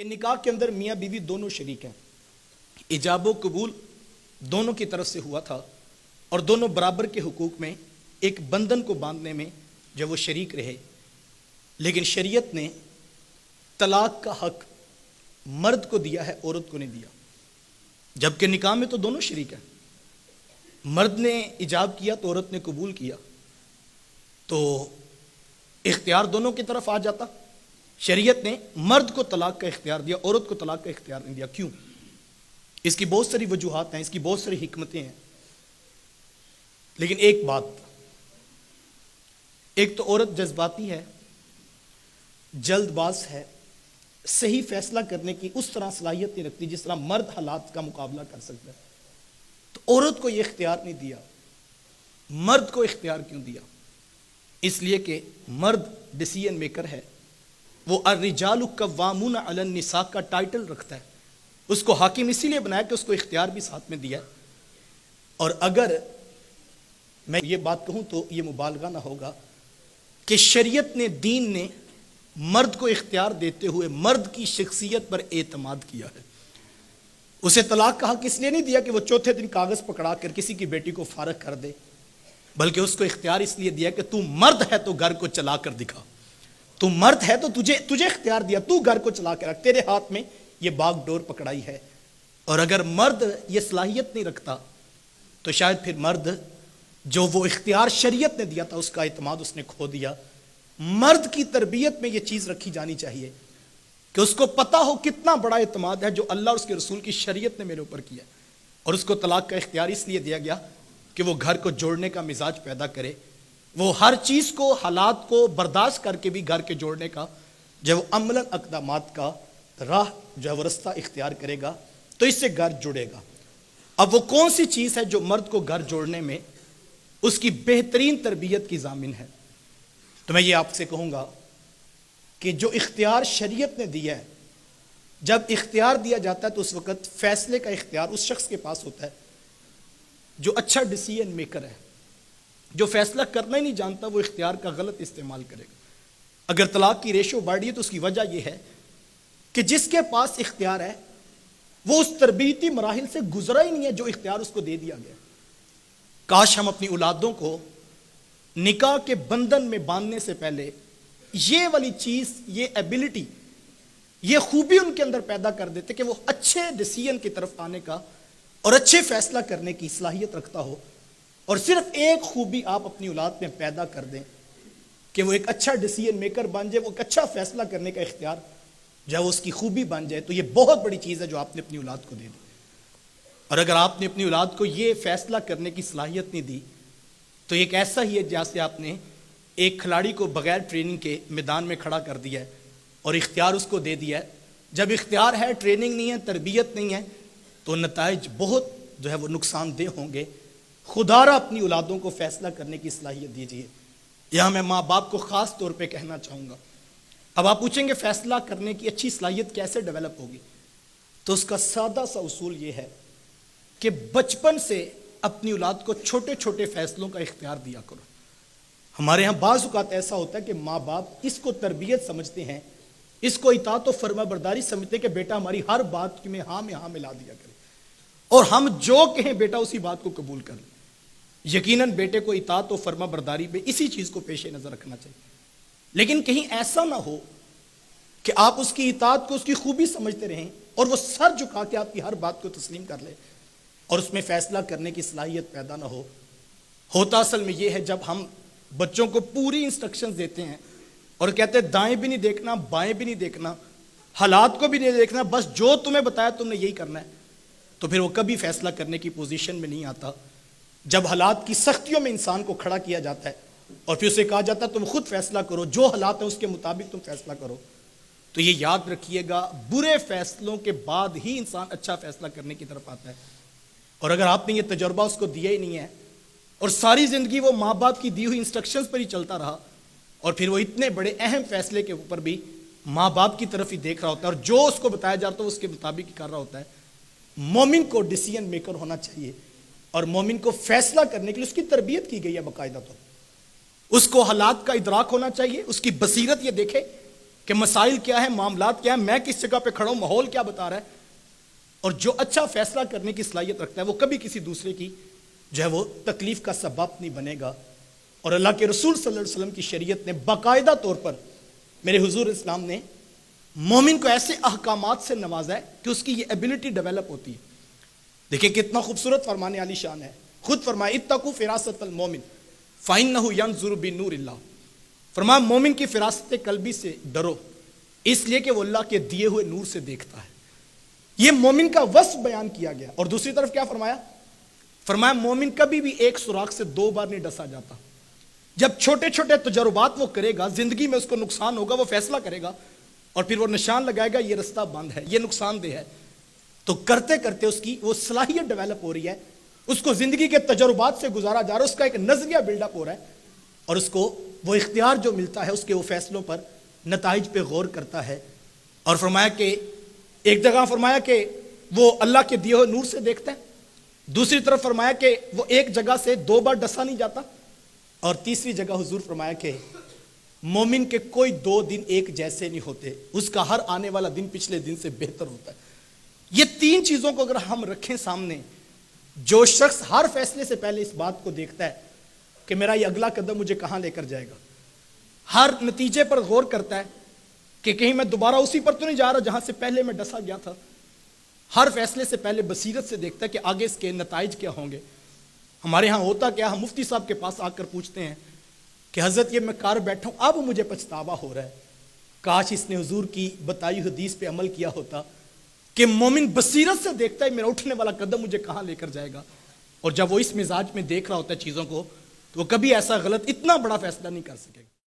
کہ نکاح کے اندر میاں بیوی دونوں شریک ہیں، ایجاب و قبول دونوں کی طرف سے ہوا تھا اور دونوں برابر کے حقوق میں ایک بندھن کو باندھنے میں جب وہ شریک رہے، لیکن شریعت نے طلاق کا حق مرد کو دیا ہے، عورت کو نہیں دیا، جبکہ نکاح میں تو دونوں شریک ہیں۔ مرد نے ایجاب کیا تو عورت نے قبول کیا تو اختیار دونوں کی طرف آ جاتا۔ شریعت نے مرد کو طلاق کا اختیار دیا، عورت کو طلاق کا اختیار نہیں دیا۔ کیوں؟ اس کی بہت ساری وجوہات ہیں، اس کی بہت ساری حکمتیں ہیں، لیکن ایک بات، ایک تو عورت جذباتی ہے، جلد باز ہے، صحیح فیصلہ کرنے کی اس طرح صلاحیت نہیں رکھتی جس طرح مرد حالات کا مقابلہ کر سکتا ہے۔ تو عورت کو یہ اختیار نہیں دیا، مرد کو اختیار کیوں دیا؟ اس لیے کہ مرد ڈیسیژن میکر ہے، وہ الرجال قوامون علی النساء کا ٹائٹل رکھتا ہے، اس کو حاکم اسی لیے بنایا کہ اس کو اختیار بھی ساتھ میں دیا ہے۔ اور اگر میں یہ بات کہوں تو یہ مبالغہ نہ ہوگا کہ شریعت نے، دین نے مرد کو اختیار دیتے ہوئے مرد کی شخصیت پر اعتماد کیا ہے۔ اسے طلاق کا حق اس لیے نہیں دیا کہ وہ چوتھے دن کاغذ پکڑا کر کسی کی بیٹی کو فارغ کر دے، بلکہ اس کو اختیار اس لیے دیا کہ تو مرد ہے تو گھر کو چلا کر دکھا، تو مرد ہے تو تجھے اختیار دیا، تو گھر کو چلا کر رکھ، تیرے ہاتھ میں یہ باغ ڈور پکڑائی ہے۔ اور اگر مرد یہ صلاحیت نہیں رکھتا تو شاید پھر مرد جو وہ اختیار شریعت نے دیا تھا اس کا اعتماد اس نے کھو دیا۔ مرد کی تربیت میں یہ چیز رکھی جانی چاہیے کہ اس کو پتا ہو کتنا بڑا اعتماد ہے جو اللہ اور اس کے رسول کی شریعت نے میرے اوپر کیا، اور اس کو طلاق کا اختیار اس لیے دیا گیا کہ وہ گھر کو جوڑنے کا مزاج پیدا کرے، وہ ہر چیز کو، حالات کو برداشت کر کے بھی گھر کے جوڑنے کا جب وہ عملاً اقدامات کا راہ جو ہے وہ رستہ اختیار کرے گا تو اس سے گھر جڑے گا۔ اب وہ کون سی چیز ہے جو مرد کو گھر جوڑنے میں اس کی بہترین تربیت کی ضامن ہے؟ تو میں یہ آپ سے کہوں گا کہ جو اختیار شریعت نے دیا ہے، جب اختیار دیا جاتا ہے تو اس وقت فیصلے کا اختیار اس شخص کے پاس ہوتا ہے جو اچھا ڈیسیژن میکر ہے۔ جو فیصلہ کرنا ہی نہیں جانتا وہ اختیار کا غلط استعمال کرے گا۔ اگر طلاق کی ریشو بڑھ رہی ہے تو اس کی وجہ یہ ہے کہ جس کے پاس اختیار ہے وہ اس تربیتی مراحل سے گزرا ہی نہیں ہے جو اختیار اس کو دے دیا گیا۔ کاش ہم اپنی اولادوں کو نکاح کے بندھن میں باندھنے سے پہلے یہ والی چیز، یہ ایبلٹی، یہ خوبی ان کے اندر پیدا کر دیتے کہ وہ اچھے ڈیسیژن کی طرف آنے کا اور اچھے فیصلہ کرنے کی صلاحیت رکھتا ہو۔ اور صرف ایک خوبی آپ اپنی اولاد میں پیدا کر دیں کہ وہ ایک اچھا ڈیسیژن میکر بن جائے، وہ ایک اچھا فیصلہ کرنے کا اختیار جب اس کی خوبی بن جائے، تو یہ بہت بڑی چیز ہے جو آپ نے اپنی اولاد کو دے دی۔ اور اگر آپ نے اپنی اولاد کو یہ فیصلہ کرنے کی صلاحیت نہیں دی تو ایک ایسا ہی ہے جیسے آپ نے ایک کھلاڑی کو بغیر ٹریننگ کے میدان میں کھڑا کر دیا ہے اور اختیار اس کو دے دیا ہے۔ جب اختیار ہے، ٹریننگ نہیں ہے، تربیت نہیں ہے، تو نتائج بہت جو ہے وہ نقصان دہ ہوں گے۔ خدارہ اپنی اولادوں کو فیصلہ کرنے کی صلاحیت دیجیے۔ یہاں میں ماں باپ کو خاص طور پہ کہنا چاہوں گا۔ اب آپ پوچھیں گے فیصلہ کرنے کی اچھی صلاحیت کیسے ڈیولپ ہوگی؟ تو اس کا سادہ سا اصول یہ ہے کہ بچپن سے اپنی اولاد کو چھوٹے چھوٹے فیصلوں کا اختیار دیا کرو۔ ہمارے ہاں بعض اوقات ایسا ہوتا ہے کہ ماں باپ اس کو تربیت سمجھتے ہیں، اس کو اطاعت و فرما برداری سمجھتے ہیں کہ بیٹا ہماری ہر بات میں ہاں ملا دیا کرے، اور ہم جو کہیں بیٹا اسی بات کو قبول کر لیں۔ یقیناً بیٹے کو اطاعت و فرما برداری میں اسی چیز کو پیش نظر رکھنا چاہیے، لیکن کہیں ایسا نہ ہو کہ آپ اس کی اطاعت کو اس کی خوبی سمجھتے رہیں اور وہ سر جھکا کے آپ کی ہر بات کو تسلیم کر لے اور اس میں فیصلہ کرنے کی صلاحیت پیدا نہ ہو۔ ہوتا اصل میں یہ ہے جب ہم بچوں کو پوری انسٹرکشنز دیتے ہیں اور کہتے ہیں دائیں بھی نہیں دیکھنا، بائیں بھی نہیں دیکھنا، حالات کو بھی نہیں دیکھنا، بس جو تمہیں بتایا تم نے یہی کرنا ہے، تو پھر وہ کبھی فیصلہ کرنے کی پوزیشن میں نہیں آتا۔ جب حالات کی سختیوں میں انسان کو کھڑا کیا جاتا ہے اور پھر اسے کہا جاتا ہے تم خود فیصلہ کرو، جو حالات ہیں اس کے مطابق تم فیصلہ کرو، تو یہ یاد رکھیے گا برے فیصلوں کے بعد ہی انسان اچھا فیصلہ کرنے کی طرف آتا ہے۔ اور اگر آپ نے یہ تجربہ اس کو دیا ہی نہیں ہے اور ساری زندگی وہ ماں باپ کی دی ہوئی انسٹرکشنز پر ہی چلتا رہا اور پھر وہ اتنے بڑے اہم فیصلے کے اوپر بھی ماں باپ کی طرف ہی دیکھ رہا ہوتا ہے اور جو اس کو بتایا جاتا ہے اس کے مطابق ہی کر رہا ہوتا ہے، مومن کو ڈیسیژن میکر ہونا چاہیے اور مومن کو فیصلہ کرنے کے لیے اس کی تربیت کی گئی ہے باقاعدہ طور۔ اس کو حالات کا ادراک ہونا چاہیے، اس کی بصیرت یہ دیکھے کہ مسائل کیا ہے، معاملات کیا ہے، میں کس جگہ پہ کھڑا ہوں، ماحول کیا بتا رہا ہے. اور جو اچھا فیصلہ کرنے کی صلاحیت رکھتا ہے وہ کبھی کسی دوسرے کی جو ہے وہ تکلیف کا سبب نہیں بنے گا. اور اللہ کے رسول صلی اللہ علیہ وسلم کی شریعت نے باقاعدہ طور پر، میرے حضور اسلام نے مومن کو ایسے احکامات سے نوازا ہے کہ اس کی یہ ایبلٹی ڈیولپ ہوتی ہے. دیکھیں کتنا خوبصورت فرمانے علی شان ہے. خود فرمایا اتقوا فراست المومن فإنہ ینظر بنور اللہ. فرمایا مومن کی فراست قلبی سے ڈرو، اس لیے کہ وہ اللہ کے دیے ہوئے نور سے دیکھتا ہے. یہ مومن کا وصف بیان کیا گیا. اور دوسری طرف کیا فرمایا؟ فرمایا مومن کبھی بھی ایک سوراخ سے 2 بار نہیں ڈسا جاتا. جب چھوٹے چھوٹے تجربات وہ کرے گا، زندگی میں اس کو نقصان ہوگا، وہ فیصلہ کرے گا اور پھر وہ نشان لگائے گا یہ رستہ بند ہے، یہ نقصان دہ ہے. تو کرتے کرتے اس کی وہ صلاحیت ڈیولپ ہو رہی ہے، اس کو زندگی کے تجربات سے گزارا جا رہا ہے، اس کا ایک نظریہ بلڈ اپ ہو رہا ہے اور اس کو وہ اختیار جو ملتا ہے اس کے وہ فیصلوں پر، نتائج پہ غور کرتا ہے. اور فرمایا کہ ایک جگہ فرمایا کہ وہ اللہ کے دیے ہوئے نور سے دیکھتا ہے، دوسری طرف فرمایا کہ وہ ایک جگہ سے 2 بار ڈسا نہیں جاتا، اور تیسری جگہ حضور فرمایا کہ مومن کے کوئی 2 دن ایک جیسے نہیں ہوتے، اس کا ہر آنے والا دن پچھلے دن سے بہتر ہوتا ہے. یہ 3 چیزوں کو اگر ہم رکھیں سامنے، جو شخص ہر فیصلے سے پہلے اس بات کو دیکھتا ہے کہ میرا یہ اگلا قدم مجھے کہاں لے کر جائے گا، ہر نتیجے پر غور کرتا ہے کہ کہیں میں دوبارہ اسی پر تو نہیں جا رہا جہاں سے پہلے میں ڈسا گیا تھا، ہر فیصلے سے پہلے بصیرت سے دیکھتا ہے کہ آگے اس کے نتائج کیا ہوں گے. ہمارے ہاں ہوتا کیا، ہم مفتی صاحب کے پاس آ کر پوچھتے ہیں کہ حضرت یہ میں کار بیٹھا ہوں، اب مجھے پچھتاوا ہو رہا ہے، کاش اس نے حضور کی بتائی حدیث پہ عمل کیا ہوتا کہ مومن بصیرت سے دیکھتا ہے میرا اٹھنے والا قدم مجھے کہاں لے کر جائے گا. اور جب وہ اس مزاج میں دیکھ رہا ہوتا ہے چیزوں کو، تو وہ کبھی ایسا غلط اتنا بڑا فیصلہ نہیں کر سکے گا.